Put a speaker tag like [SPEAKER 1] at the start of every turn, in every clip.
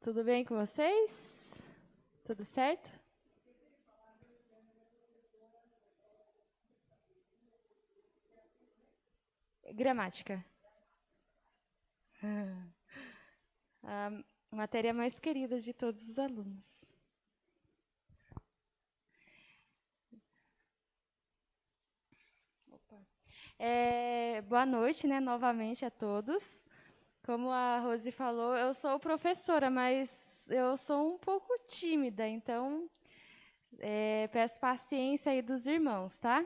[SPEAKER 1] Tudo bem com vocês? Tudo certo? Gramática. A matéria mais querida de todos os alunos. Boa noite, né, novamente a todos. Como a Rose falou, eu sou professora, mas eu sou um pouco tímida, então peço paciência aí dos irmãos, tá?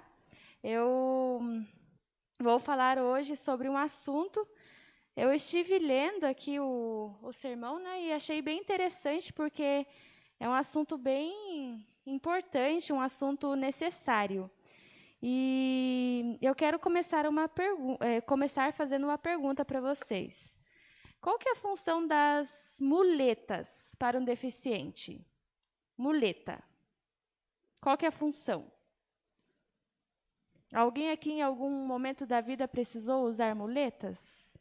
[SPEAKER 1] Eu vou falar hoje sobre um assunto. Eu estive lendo aqui o sermão, né, e achei bem interessante, porque é um assunto bem importante, um assunto necessário. E eu quero começar fazendo uma pergunta para vocês. Qual que é a função das muletas para um deficiente? Muleta. Qual que é a função? Alguém aqui em algum momento da vida precisou usar muletas?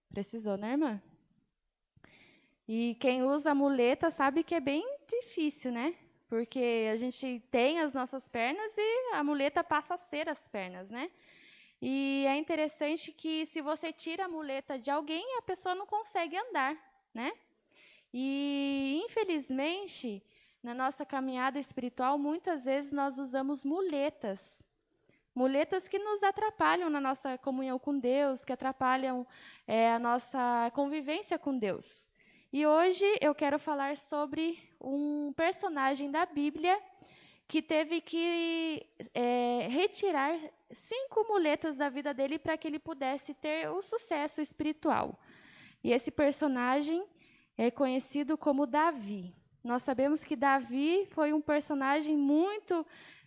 [SPEAKER 1] Precisou, né, irmã? E quem usa muleta sabe que é bem difícil, né? Porque a gente tem as nossas pernas e a muleta passa a ser as pernas, né? E é interessante que se você tira a muleta de alguém, a pessoa não consegue andar, né? E, infelizmente, na nossa caminhada espiritual, muitas vezes nós usamos muletas. Muletas que nos atrapalham na nossa comunhão com Deus, que atrapalham a nossa convivência com Deus. E hoje eu quero falar sobre um personagem da Bíblia que teve que retirar 5 muletas da vida dele para que ele pudesse ter o sucesso espiritual. E esse personagem é conhecido como Davi. Nós sabemos que Davi foi um personagem muito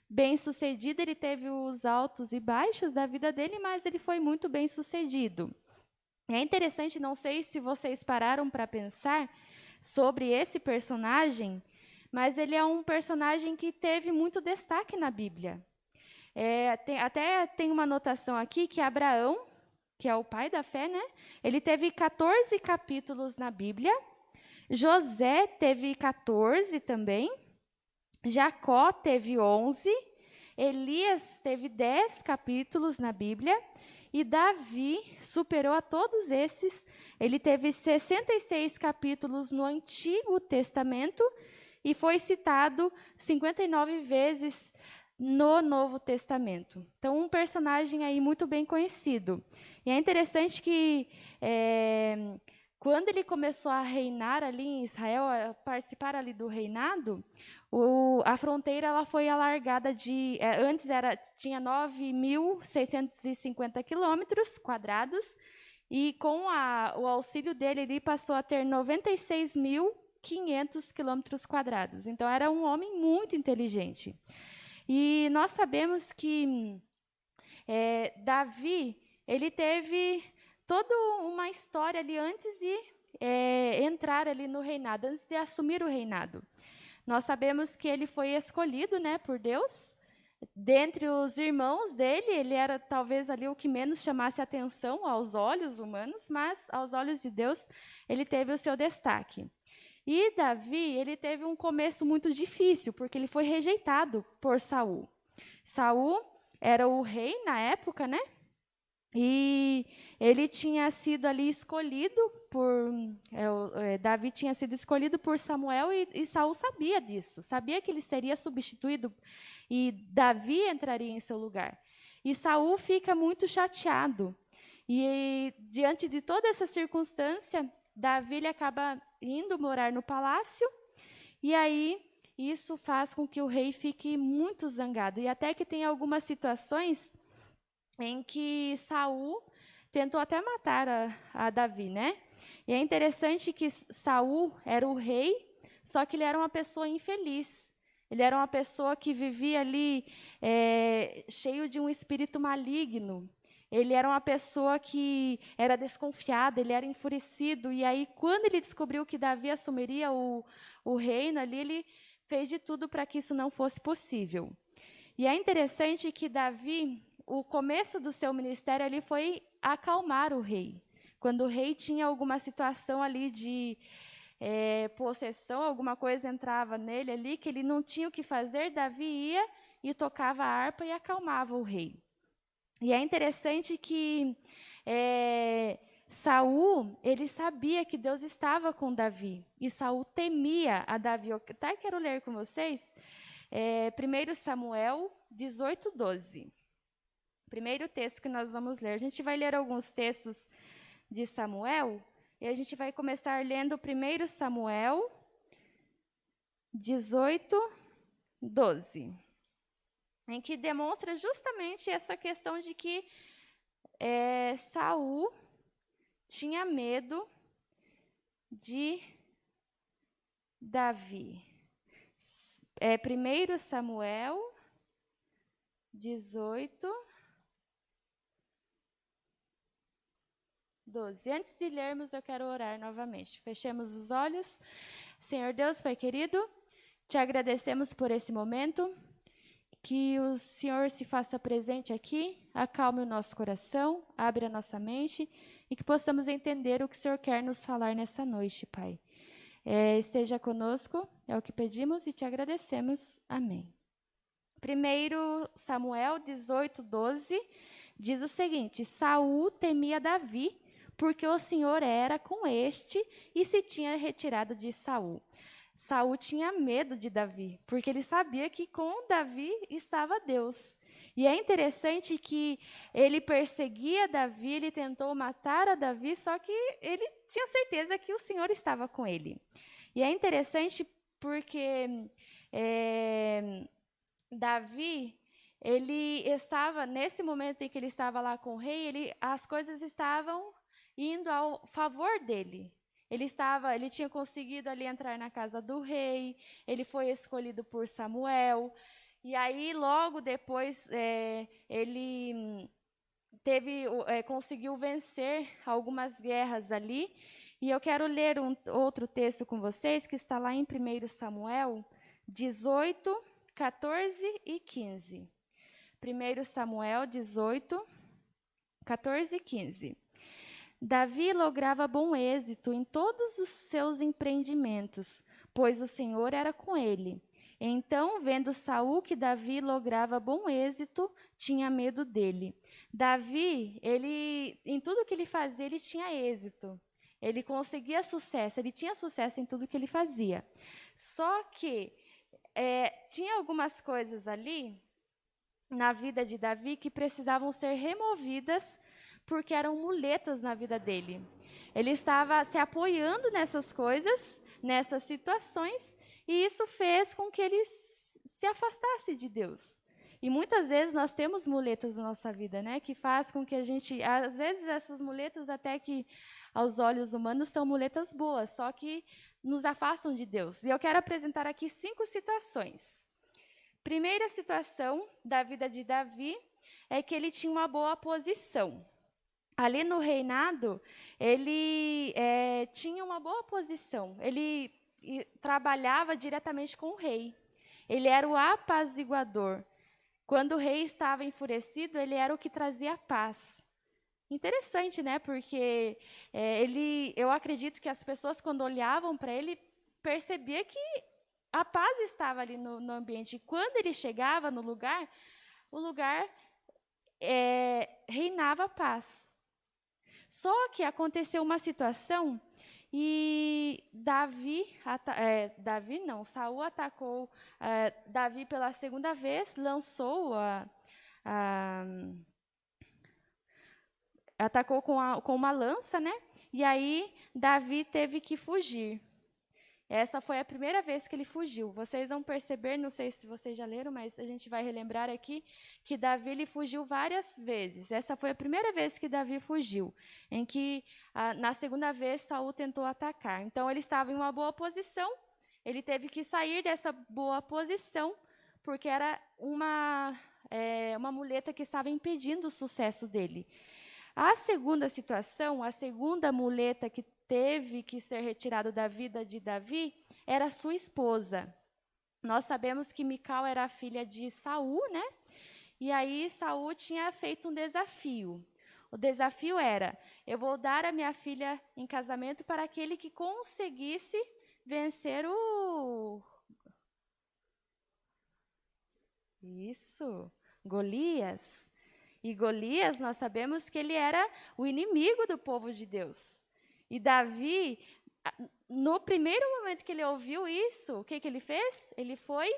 [SPEAKER 1] bem-sucedido, ele teve os altos e baixos da vida dele, mas ele foi muito bem-sucedido. É interessante, não sei se vocês pararam para pensar sobre esse personagem, mas ele é um personagem que teve muito destaque na Bíblia. Até tem uma anotação aqui que Abraão, que é o pai da fé, né? Ele teve 14 capítulos na Bíblia. José teve 14 também. Jacó teve 11. Elias teve 10 capítulos na Bíblia. E Davi superou a todos esses. Ele teve 66 capítulos no Antigo Testamento e foi citado 59 vezes no Novo Testamento. Então, um personagem aí muito bem conhecido. E é interessante que quando ele começou a reinar ali em Israel, a participar ali do reinado, a fronteira ela foi alargada de... antes tinha 9.650 quilômetros quadrados, e com o auxílio dele, ele passou a ter 96.500 quilômetros quadrados. Então, era um homem muito inteligente. E nós sabemos que Davi, ele teve toda uma história ali antes de entrar ali no reinado, antes de assumir o reinado. Nós sabemos que ele foi escolhido, né, por Deus. Dentre os irmãos dele, ele era talvez ali o que menos chamasse atenção aos olhos humanos, mas aos olhos de Deus, ele teve o seu destaque. E Davi, ele teve um começo muito difícil, porque ele foi rejeitado por Saul. Saul era o rei na época, né? E ele tinha sido ali escolhido por... Davi tinha sido escolhido por Samuel e Saul sabia disso. Sabia que ele seria substituído e Davi entraria em seu lugar. E Saul fica muito chateado. E diante de toda essa circunstância, Davi ele acaba indo morar no palácio. E aí isso faz com que o rei fique muito zangado. E até que tem algumas situações em que Saul tentou até matar a Davi, né? E é interessante que Saul era o rei, só que ele era uma pessoa infeliz. Ele era uma pessoa que vivia ali cheio de um espírito maligno. Ele era uma pessoa que era desconfiada, ele era enfurecido. E aí, quando ele descobriu que Davi assumiria o reino ali, ele fez de tudo para que isso não fosse possível. E é interessante que Davi, o começo do seu ministério ali foi acalmar o rei. Quando o rei tinha alguma situação ali de possessão, alguma coisa entrava nele ali, que ele não tinha o que fazer, Davi ia e tocava a harpa e acalmava o rei. E é interessante que Saul, ele sabia que Deus estava com Davi, e Saul temia a Davi. Eu até quero ler com vocês, 1 Samuel 18:12. Primeiro texto que nós vamos ler. A gente vai ler alguns textos de Samuel, e a gente vai começar lendo 1 Samuel 18:12, em que demonstra justamente essa questão de que Saul tinha medo de Davi. 1 Samuel 18:12. Antes de lermos, eu quero orar novamente. Fechemos os olhos. Senhor Deus, Pai querido, te agradecemos por esse momento. Que o Senhor se faça presente aqui, acalme o nosso coração, abre a nossa mente e que possamos entender o que o Senhor quer nos falar nessa noite, Pai. Esteja conosco, é o que pedimos e te agradecemos. Amém. 1 Samuel 18:12 diz o seguinte: Saul temia Davi, porque o Senhor era com este e se tinha retirado de Saul. Saul tinha medo de Davi, porque ele sabia que com Davi estava Deus. E é interessante que ele perseguia Davi, ele tentou matar a Davi, só que ele tinha certeza que o Senhor estava com ele. E é interessante porque Davi, ele estava, nesse momento em que ele estava lá com o rei, as coisas estavam indo ao favor dele. Ele tinha conseguido ali entrar na casa do rei, ele foi escolhido por Samuel, e aí logo depois ele conseguiu vencer algumas guerras ali. E eu quero ler outro texto com vocês, que está lá em 1 Samuel 18, 14 e 15. 1 Samuel 18, 14 e 15. Davi lograva bom êxito em todos os seus empreendimentos, pois o Senhor era com ele. Então, vendo Saul que Davi lograva bom êxito, tinha medo dele. Davi, em tudo que ele fazia, ele tinha êxito. Ele conseguia sucesso, ele tinha sucesso em tudo que ele fazia. Só que tinha algumas coisas ali na vida de Davi que precisavam ser removidas porque eram muletas na vida dele. Ele estava se apoiando nessas coisas, nessas situações, e isso fez com que ele se afastasse de Deus. E muitas vezes nós temos muletas na nossa vida, né, que faz com que a gente, às vezes essas muletas até que aos olhos humanos são muletas boas, só que nos afastam de Deus. E eu quero apresentar aqui 5 situações. Primeira situação da vida de Davi é que ele tinha uma boa posição. Ali no reinado, ele tinha uma boa posição. Ele trabalhava diretamente com o rei. Ele era o apaziguador. Quando o rei estava enfurecido, ele era o que trazia paz. Interessante, né? Porque eu acredito que as pessoas, quando olhavam para ele, percebiam que a paz estava ali no ambiente. E quando ele chegava no lugar, o lugar reinava a paz. Só que aconteceu uma situação e Saul atacou Davi pela segunda vez, lançou atacou com uma lança, né? E aí Davi teve que fugir. Essa foi a primeira vez que ele fugiu. Vocês vão perceber, não sei se vocês já leram, mas a gente vai relembrar aqui, que Davi ele fugiu várias vezes. Essa foi a primeira vez que Davi fugiu, em que, na segunda vez, Saul tentou atacar. Então, ele estava em uma boa posição, ele teve que sair dessa boa posição, porque era uma muleta que estava impedindo o sucesso dele. A segunda situação, a segunda muleta que teve que ser retirado da vida de Davi era sua esposa. Nós sabemos que Mical era a filha de Saul, né? E aí Saul tinha feito um desafio. O desafio era eu vou dar a minha filha em casamento para aquele que conseguisse vencer o... Isso, Golias. E Golias, nós sabemos que ele era o inimigo do povo de Deus. E Davi, no primeiro momento que ele ouviu isso, o que ele fez? Ele foi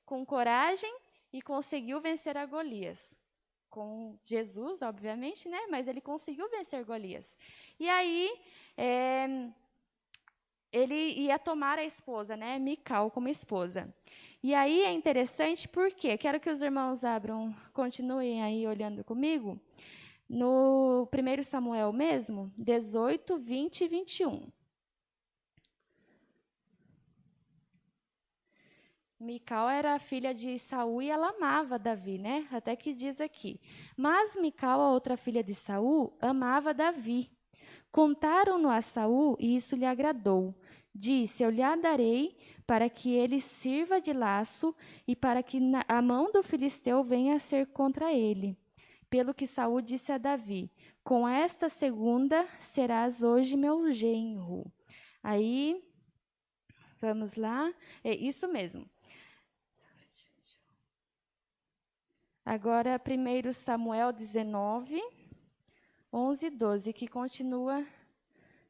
[SPEAKER 1] com coragem e conseguiu vencer a Golias. Com Jesus, obviamente, né? Mas ele conseguiu vencer Golias. E aí, ele ia tomar a esposa, né? Mical como esposa. E aí é interessante porque, quero que os irmãos continuem aí olhando comigo, no 1 Samuel mesmo, 18, 20 e 21. Mical era a filha de Saul e ela amava Davi, né? Até que diz aqui. Mas Mical, a outra filha de Saul, amava Davi. Contaram-no a Saul e isso lhe agradou. Disse: eu lhe a darei para que ele sirva de laço e para que a mão do filisteu venha a ser contra ele. Pelo que Saul disse a Davi: com esta segunda serás hoje meu genro. Aí, vamos lá. É isso mesmo. Agora, 1 Samuel 19, 11 e 12, que continua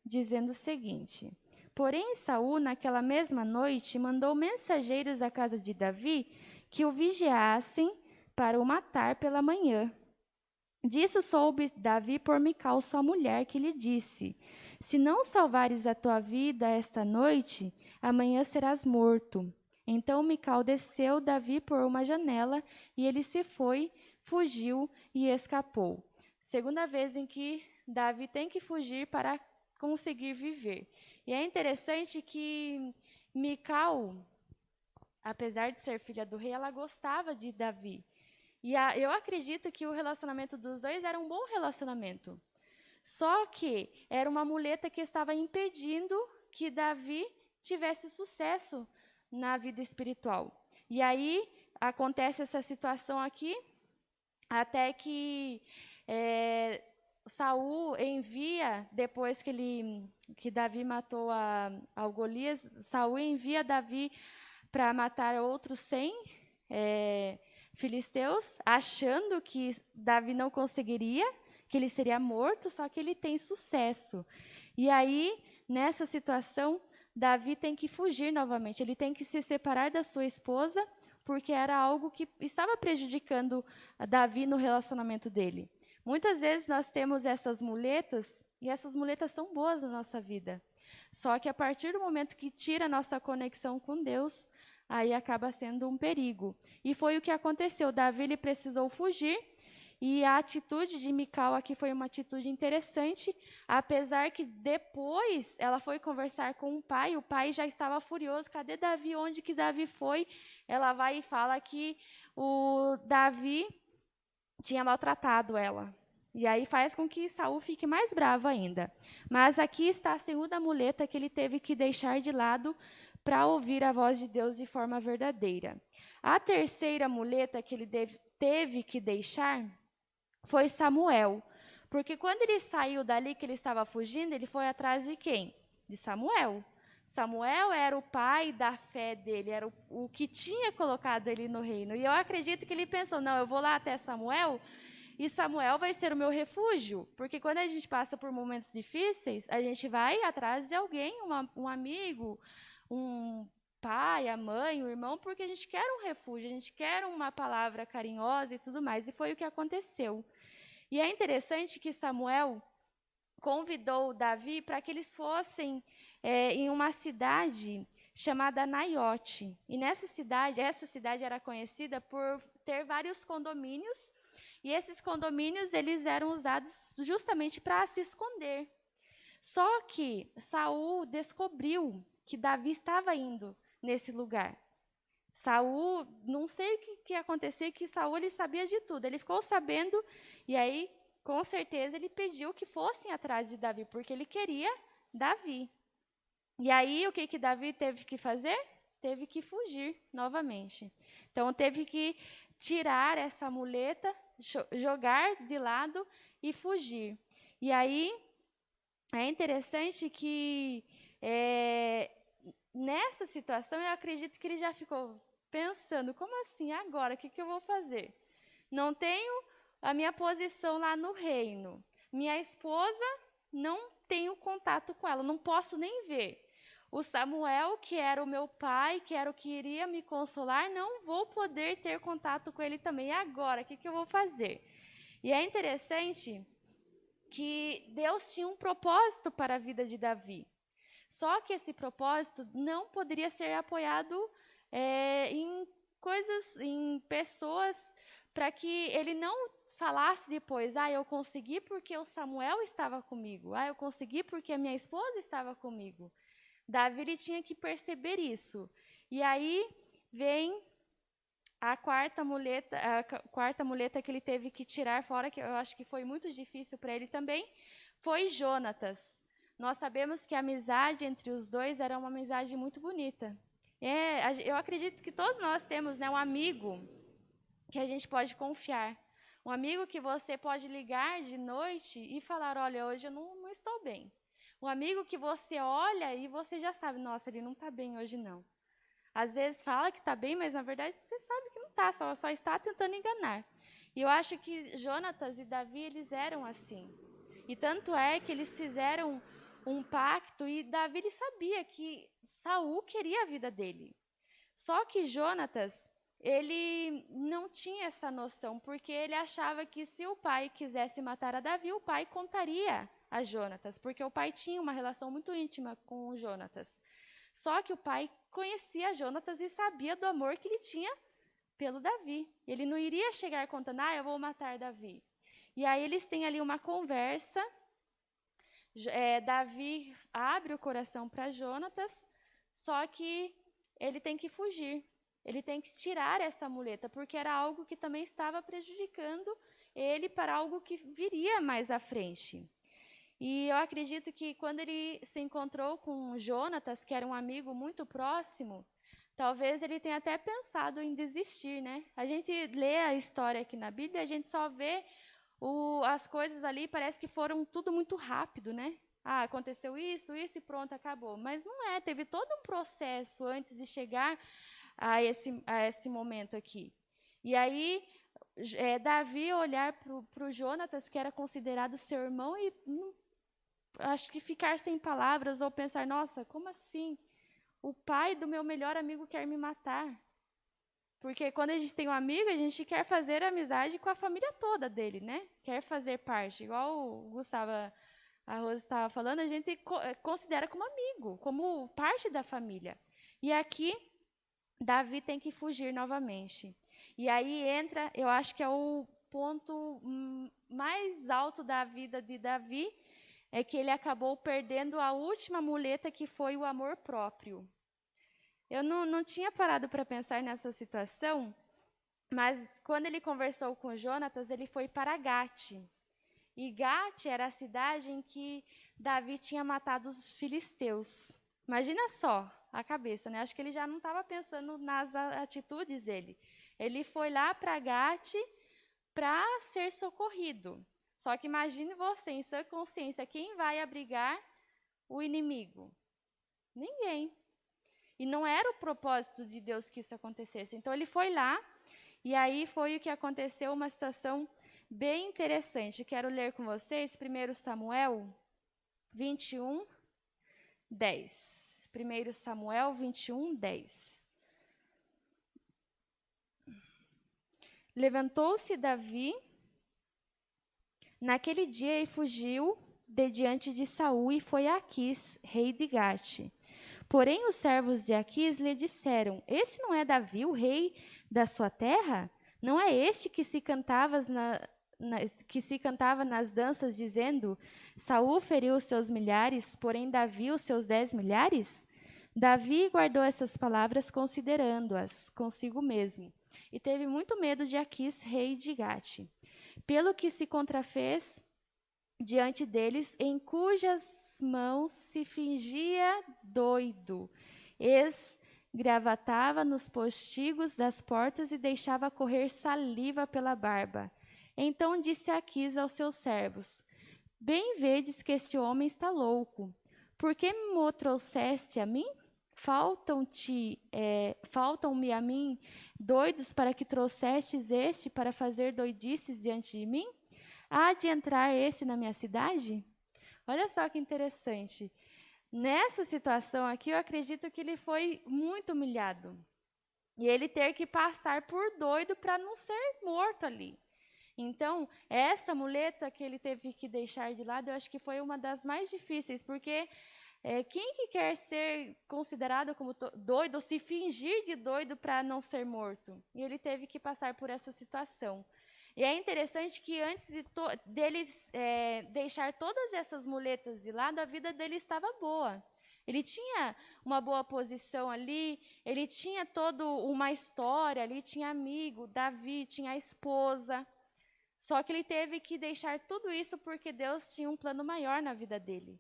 [SPEAKER 1] dizendo o seguinte: porém, Saul, naquela mesma noite, mandou mensageiros à casa de Davi que o vigiassem para o matar pela manhã. Disso soube Davi por Mical, sua mulher, que lhe disse: se não salvares a tua vida esta noite, amanhã serás morto. Então Mical desceu Davi por uma janela, e ele se foi, fugiu e escapou. Segunda vez em que Davi tem que fugir para conseguir viver. E é interessante que Mical, apesar de ser filha do rei, ela gostava de Davi. E eu acredito que o relacionamento dos dois era um bom relacionamento. Só que era uma muleta que estava impedindo que Davi tivesse sucesso na vida espiritual. E aí acontece essa situação aqui, até que Saul envia, depois que Davi matou ao Golias, Saul envia Davi para matar outros 100 filisteus, achando que Davi não conseguiria, que ele seria morto, só que ele tem sucesso. E aí, nessa situação, Davi tem que fugir novamente, ele tem que se separar da sua esposa, porque era algo que estava prejudicando a Davi no relacionamento dele. Muitas vezes nós temos essas muletas, e essas muletas são boas na nossa vida. Só que a partir do momento que tira a nossa conexão com Deus, aí acaba sendo um perigo. E foi o que aconteceu. Davi ele precisou fugir, e a atitude de Mical aqui foi uma atitude interessante, apesar que depois ela foi conversar com o pai já estava furioso. Cadê Davi? Onde que Davi foi? Ela vai e fala que o Davi tinha maltratado ela. E aí faz com que Saul fique mais bravo ainda. Mas aqui está a segunda muleta que ele teve que deixar de lado para ouvir a voz de Deus de forma verdadeira. A terceira muleta que ele teve que deixar foi Samuel. Porque quando ele saiu dali, que ele estava fugindo, ele foi atrás de quem? De Samuel. Samuel era o pai da fé dele, era o que tinha colocado ele no reino. E eu acredito que ele pensou, não, eu vou lá até Samuel, e Samuel vai ser o meu refúgio. Porque quando a gente passa por momentos difíceis, a gente vai atrás de alguém, um amigo, um pai, a mãe, o irmão, porque a gente quer um refúgio, a gente quer uma palavra carinhosa e tudo mais. E foi o que aconteceu. E é interessante que Samuel convidou Davi para que eles fossem em uma cidade chamada Naiote. E essa cidade era conhecida por ter vários condomínios, e esses condomínios eles eram usados justamente para se esconder. Só que Saul descobriu que Davi estava indo nesse lugar. Saul, não sei o que aconteceu, que Saul ele sabia de tudo. Ele ficou sabendo, e aí, com certeza, ele pediu que fossem atrás de Davi, porque ele queria Davi. E aí, o que Davi teve que fazer? Teve que fugir novamente. Então, teve que tirar essa muleta, jogar de lado e fugir. E aí, é interessante que nessa situação eu acredito que ele já ficou pensando, como assim agora? O que eu vou fazer? Não tenho a minha posição lá no reino. Minha esposa, não tenho contato com ela, não posso nem ver. O Samuel, que era o meu pai, que era o que iria me consolar, não vou poder ter contato com ele também. E agora, o que eu vou fazer? E é interessante que Deus tinha um propósito para a vida de Davi. Só que esse propósito não poderia ser apoiado em coisas, em pessoas, para que ele não falasse depois, eu consegui porque o Samuel estava comigo, eu consegui porque a minha esposa estava comigo. Davi ele tinha que perceber isso. E aí vem a quarta muleta que ele teve que tirar fora, que eu acho que foi muito difícil para ele também, foi Jonatas. Nós sabemos que a amizade entre os dois era uma amizade muito bonita. Eu acredito que todos nós temos, né, um amigo que a gente pode confiar. Um amigo que você pode ligar de noite e falar, olha, hoje eu não estou bem. Um amigo que você olha e você já sabe, nossa, ele não está bem hoje não. Às vezes fala que está bem, mas na verdade você sabe que não está, só está tentando enganar. E eu acho que Jonatas e Davi, eles eram assim. E tanto é que eles fizeram um pacto e Davi ele sabia que Saul queria a vida dele. Só que Jonatas, ele não tinha essa noção, porque ele achava que se o pai quisesse matar a Davi, o pai contaria a Jonatas, porque o pai tinha uma relação muito íntima com o Jonatas. Só que o pai conhecia Jonatas e sabia do amor que ele tinha pelo Davi. Ele não iria chegar contando, eu vou matar Davi. E aí eles têm ali uma conversa, Davi abre o coração para Jonatas, só que ele tem que fugir. Ele tem que tirar essa muleta, porque era algo que também estava prejudicando ele para algo que viria mais à frente. E eu acredito que quando ele se encontrou com Jonatas, que era um amigo muito próximo, talvez ele tenha até pensado em desistir, né? A gente lê a história aqui na Bíblia, a gente só vê as coisas ali, parece que foram tudo muito rápido, né? Aconteceu isso e pronto, acabou. Mas não é, teve todo um processo antes de chegar a esse momento aqui. E aí, Davi olhar para o Jonatas, que era considerado seu irmão, e acho que ficar sem palavras ou pensar, nossa, como assim? O pai do meu melhor amigo quer me matar. Porque quando a gente tem um amigo, a gente quer fazer amizade com a família toda dele, né? Quer fazer parte. Igual o Gustavo, a Rosa estava falando, a gente considera como amigo, como parte da família. E aqui, Davi tem que fugir novamente. E aí entra, eu acho que é o ponto mais alto da vida de Davi, é que ele acabou perdendo a última muleta, que foi o amor próprio. Eu não tinha parado para pensar nessa situação, mas quando ele conversou com Jonatas, ele foi para Gate. E Gate era a cidade em que Davi tinha matado os filisteus. Imagina só a cabeça, né? Acho que ele já não estava pensando nas atitudes dele. Ele foi lá para Gate para ser socorrido. Só que imagine você, em sua consciência, quem vai abrigar o inimigo? Ninguém. E não era o propósito de Deus que isso acontecesse. Então ele foi lá, e aí foi o que aconteceu, uma situação bem interessante. Quero ler com vocês 1 Samuel 21, 10. 1 Samuel 21, 10. Levantou-se Davi naquele dia e fugiu de diante de Saul e foi a Aquis, rei de Gate. Porém, os servos de Aquis lhe disseram, esse não é Davi, o rei da sua terra? Não é este que se cantava nas danças, dizendo, Saul feriu os seus milhares, porém Davi os seus 10 milhares? Davi guardou essas palavras, considerando-as consigo mesmo, e teve muito medo de Aquis, rei de Gate, pelo que se contrafez diante deles, em cujas mãos se fingia doido, esgravatava nos postigos das portas e deixava correr saliva pela barba. Então disse Aquis aos seus servos, Bem vedes que este homem está louco. Por que me trouxeste a mim? Faltam-me a mim doidos para que trouxestes este para fazer doidices diante de mim? Há de entrar este na minha cidade? Olha só que interessante. Nessa situação aqui, eu acredito que ele foi muito humilhado. E ele ter que passar por doido para não ser morto ali. Então, essa muleta que ele teve que deixar de lado, eu acho que foi uma das mais difíceis, porque quem que quer ser considerado como doido, ou se fingir de doido para não ser morto? E ele teve que passar por essa situação. E é interessante que antes dele deixar todas essas muletas de lado, a vida dele estava boa. Ele tinha uma boa posição ali, ele tinha toda uma história ali, tinha amigo, Davi, tinha a esposa. Só que ele teve que deixar tudo isso porque Deus tinha um plano maior na vida dele.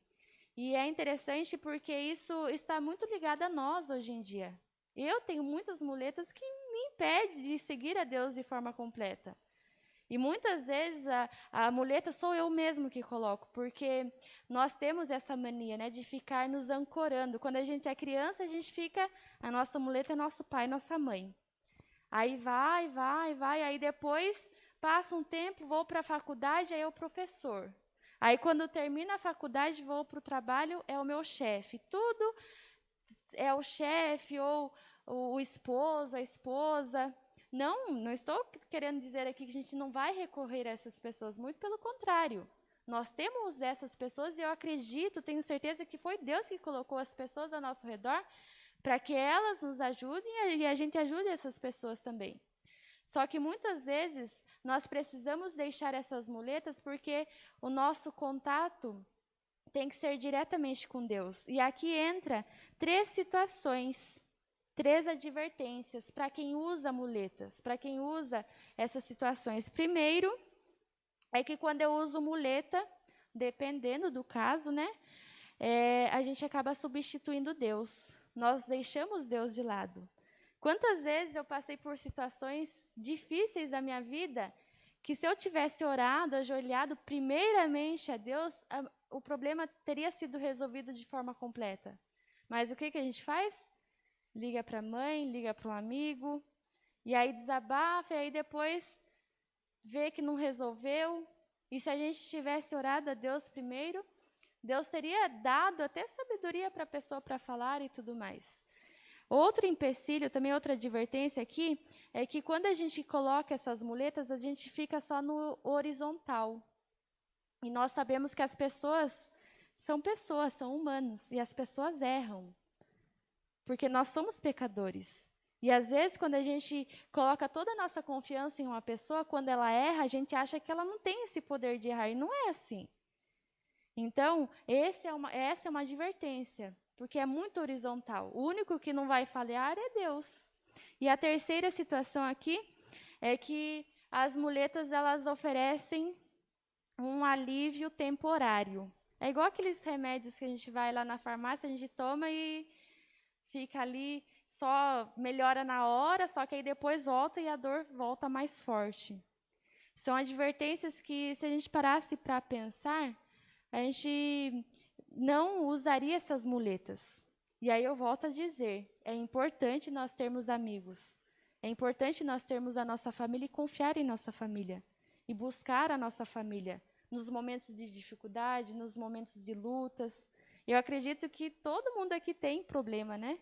[SPEAKER 1] E é interessante porque isso está muito ligado a nós hoje em dia. Eu tenho muitas muletas que me impedem de seguir a Deus de forma completa. E muitas vezes a muleta sou eu mesmo que coloco, porque nós temos essa mania, né, de ficar nos ancorando. Quando a gente é criança, a gente fica, a nossa muleta é nosso pai, nossa mãe. Aí vai, aí depois passa um tempo, vou para a faculdade, aí é o professor. Aí quando termina a faculdade, vou para o trabalho, é o meu chefe. Tudo é o chefe ou o esposo, a esposa. Não estou querendo dizer aqui que a gente não vai recorrer a essas pessoas, muito pelo contrário. Nós temos essas pessoas e eu acredito, tenho certeza que foi Deus que colocou as pessoas ao nosso redor para que elas nos ajudem e a gente ajude essas pessoas também. Só que muitas vezes nós precisamos deixar essas muletas porque o nosso contato tem que ser diretamente com Deus. E aqui entra 3 situações, 3 advertências para quem usa muletas, para quem usa essas situações. Primeiro, é que quando eu uso muleta, dependendo do caso, né, a gente acaba substituindo Deus. Nós deixamos Deus de lado. Quantas vezes eu passei por situações difíceis da minha vida que se eu tivesse orado, ajoelhado primeiramente a Deus, o problema teria sido resolvido de forma completa. Mas o que a gente faz? Liga para a mãe, liga para um amigo, e aí desabafa, e aí depois vê que não resolveu. E se a gente tivesse orado a Deus primeiro, Deus teria dado até sabedoria para a pessoa para falar e tudo mais. Outro empecilho, também outra advertência aqui, é que quando a gente coloca essas muletas, a gente fica só no horizontal. E nós sabemos que as pessoas, são humanos, e as pessoas erram. Porque nós somos pecadores. E às vezes, quando a gente coloca toda a nossa confiança em uma pessoa, quando ela erra, a gente acha que ela não tem esse poder de errar, e não é assim. Então, essa é uma advertência, porque é muito horizontal. O único que não vai falhar é Deus. E a terceira situação aqui é que as muletas elas oferecem um alívio temporário. É igual aqueles remédios que a gente vai lá na farmácia, a gente toma e fica ali, só melhora na hora, só que aí depois volta e a dor volta mais forte. São advertências que, se a gente parasse para pensar, a gente não usaria essas muletas. E aí eu volto a dizer, é importante nós termos amigos. É importante nós termos a nossa família e confiar em nossa família. E buscar a nossa família nos momentos de dificuldade, nos momentos de lutas. Eu acredito que todo mundo aqui tem problema, né?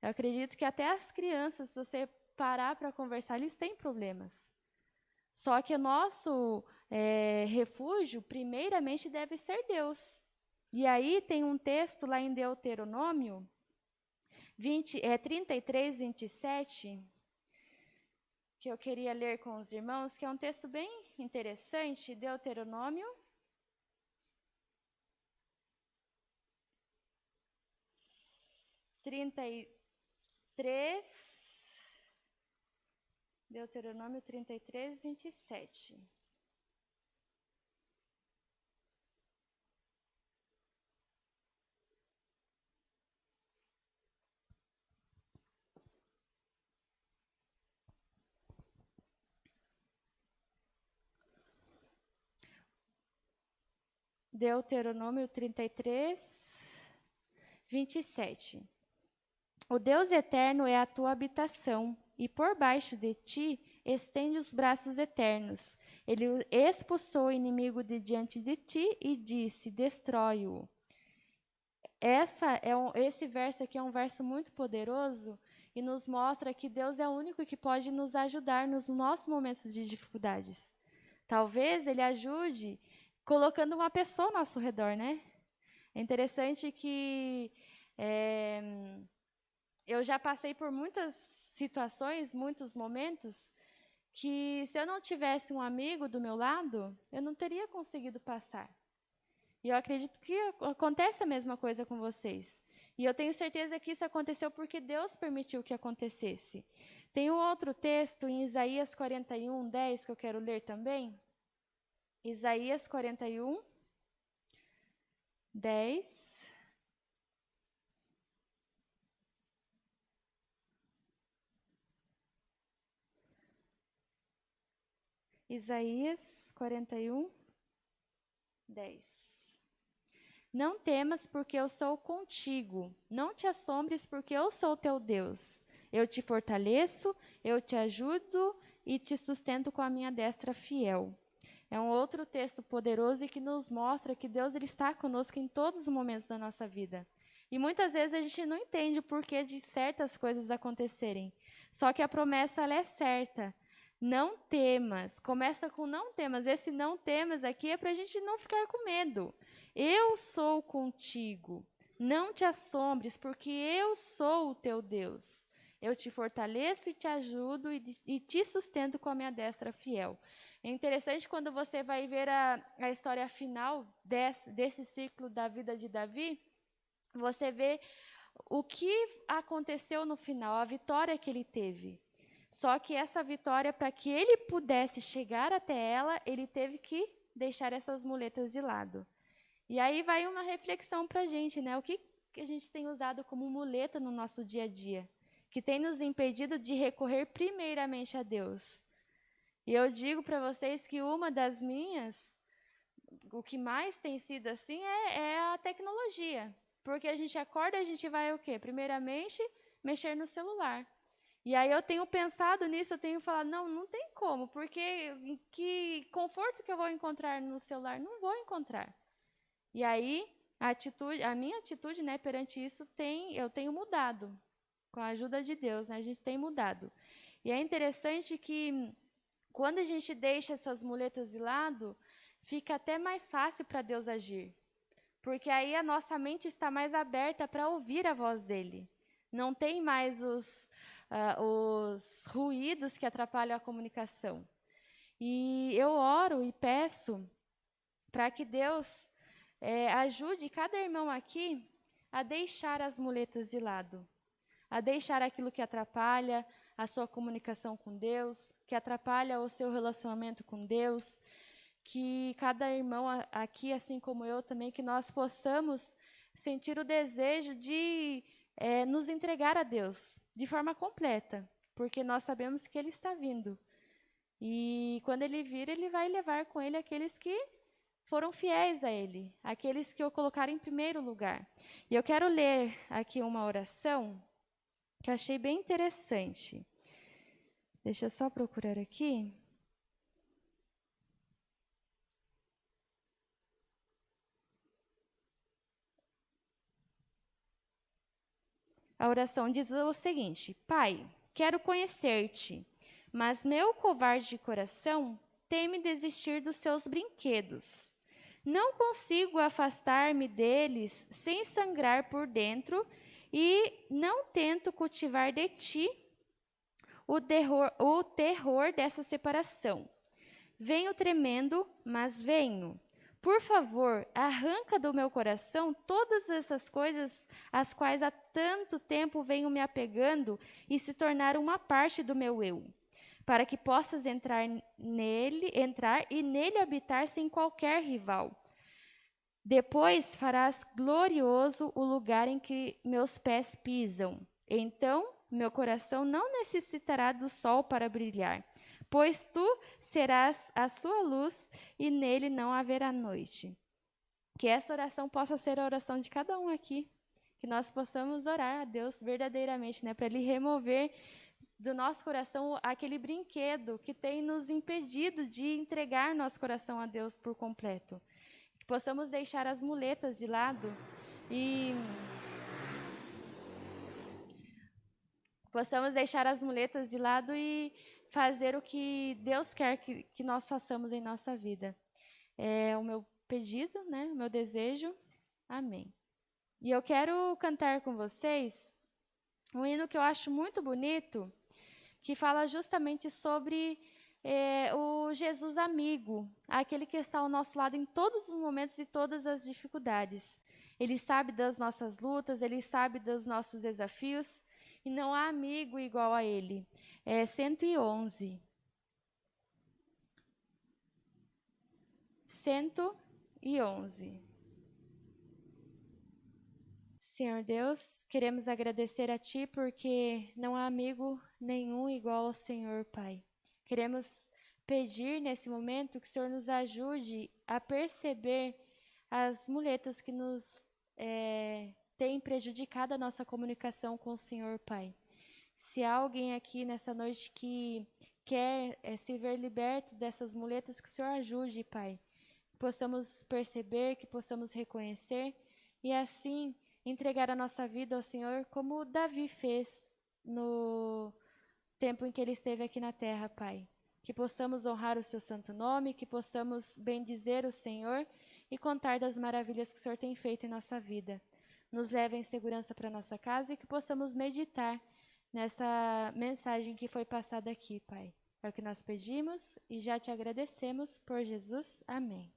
[SPEAKER 1] Eu acredito que até as crianças, se você parar para conversar, eles têm problemas. Só que o nosso refúgio, primeiramente, deve ser Deus. E aí tem um texto lá em Deuteronômio 33, 27, que eu queria ler com os irmãos, que é um texto bem interessante, Deuteronômio 33, Deuteronômio 33, 27. Deuteronômio 33, 27. O Deus eterno é a tua habitação, e por baixo de ti estende os braços eternos. Ele expulsou o inimigo de diante de ti e disse: destrói-o. Esse verso aqui é um verso muito poderoso e nos mostra que Deus é o único que pode nos ajudar nos nossos momentos de dificuldades. Talvez Ele ajude colocando uma pessoa ao nosso redor, né? É interessante que eu já passei por muitas situações, muitos momentos, que se eu não tivesse um amigo do meu lado, eu não teria conseguido passar. E eu acredito que acontece a mesma coisa com vocês. E eu tenho certeza que isso aconteceu porque Deus permitiu que acontecesse. Tem um outro texto em Isaías 41, 10, que eu quero ler também. Isaías 41, 10. Isaías 41, 10. Não temas, porque eu sou contigo. Não te assombres, porque eu sou teu Deus. Eu te fortaleço, eu te ajudo e te sustento com a minha destra fiel. É um outro texto poderoso e que nos mostra que Deus ele está conosco em todos os momentos da nossa vida. E muitas vezes a gente não entende o porquê de certas coisas acontecerem. Só que a promessa ela é certa. Não temas. Começa com não temas. Esse não temas aqui é para a gente não ficar com medo. Eu sou contigo. Não te assombres, porque eu sou o teu Deus. Eu te fortaleço e te ajudo e te sustento com a minha destra fiel. É interessante quando você vai ver a história final desse ciclo da vida de Davi, você vê o que aconteceu no final, a vitória que ele teve. Só que essa vitória, para que ele pudesse chegar até ela, ele teve que deixar essas muletas de lado. E aí vai uma reflexão para a gente, né? O que a gente tem usado como muleta no nosso dia a dia, que tem nos impedido de recorrer primeiramente a Deus. E eu digo para vocês que uma das minhas, o que mais tem sido assim, é a tecnologia. Porque a gente acorda e a gente vai o quê? Primeiramente, mexer no celular. E aí eu tenho pensado nisso, eu tenho falado, não tem como, porque que conforto que eu vou encontrar no celular? Não vou encontrar. E aí, a minha atitude, né, perante isso, eu tenho mudado. Com a ajuda de Deus, né, a gente tem mudado. E é interessante que, quando a gente deixa essas muletas de lado, fica até mais fácil para Deus agir. Porque aí a nossa mente está mais aberta para ouvir a voz dele. Não tem mais os ruídos que atrapalham a comunicação. E eu oro e peço para que Deus ajude cada irmão aqui a deixar as muletas de lado, a deixar aquilo que atrapalha a sua comunicação com Deus, que atrapalha o seu relacionamento com Deus, que cada irmão aqui, assim como eu também, que nós possamos sentir o desejo de nos entregar a Deus de forma completa, porque nós sabemos que Ele está vindo. E quando Ele vir, Ele vai levar com Ele aqueles que foram fiéis a Ele, aqueles que o colocaram em primeiro lugar. E eu quero ler aqui uma oração que eu achei bem interessante. Deixa eu só procurar aqui. A oração diz o seguinte: Pai, quero conhecer-te, mas meu covarde coração teme desistir dos seus brinquedos. Não consigo afastar-me deles sem sangrar por dentro e não tento cultivar de ti o terror dessa separação. Venho tremendo, mas venho. Por favor, arranca do meu coração todas essas coisas às quais há tanto tempo venho me apegando e se tornar uma parte do meu eu, para que possas entrar e nele habitar sem qualquer rival. Depois farás glorioso o lugar em que meus pés pisam. Então, meu coração não necessitará do sol para brilhar, pois tu serás a sua luz e nele não haverá noite. Que essa oração possa ser a oração de cada um aqui. Que nós possamos orar a Deus verdadeiramente, né? Para Ele remover do nosso coração aquele brinquedo que tem nos impedido de entregar nosso coração a Deus por completo. Que possamos deixar as muletas de lado e fazer o que Deus quer que nós façamos em nossa vida. É o meu pedido, né? O meu desejo. Amém. E eu quero cantar com vocês um hino que eu acho muito bonito, que fala justamente sobre o Jesus amigo, aquele que está ao nosso lado em todos os momentos e todas as dificuldades. Ele sabe das nossas lutas, ele sabe dos nossos desafios, e não há amigo igual a ele. É 111. 111. Senhor Deus, queremos agradecer a Ti porque não há amigo nenhum igual ao Senhor, Pai. Queremos pedir nesse momento que o Senhor nos ajude a perceber as muletas que nos têm prejudicado a nossa comunicação com o Senhor, Pai. Se há alguém aqui nessa noite que quer se ver liberto dessas muletas, que o Senhor ajude, Pai. Que possamos perceber, que possamos reconhecer e assim entregar a nossa vida ao Senhor como Davi fez no tempo em que ele esteve aqui na terra, Pai. Que possamos honrar o seu santo nome, que possamos bendizer o Senhor e contar das maravilhas que o Senhor tem feito em nossa vida. Nos leve em segurança para nossa casa e que possamos meditar nessa mensagem que foi passada aqui, Pai. É o que nós pedimos e já te agradecemos por Jesus. Amém.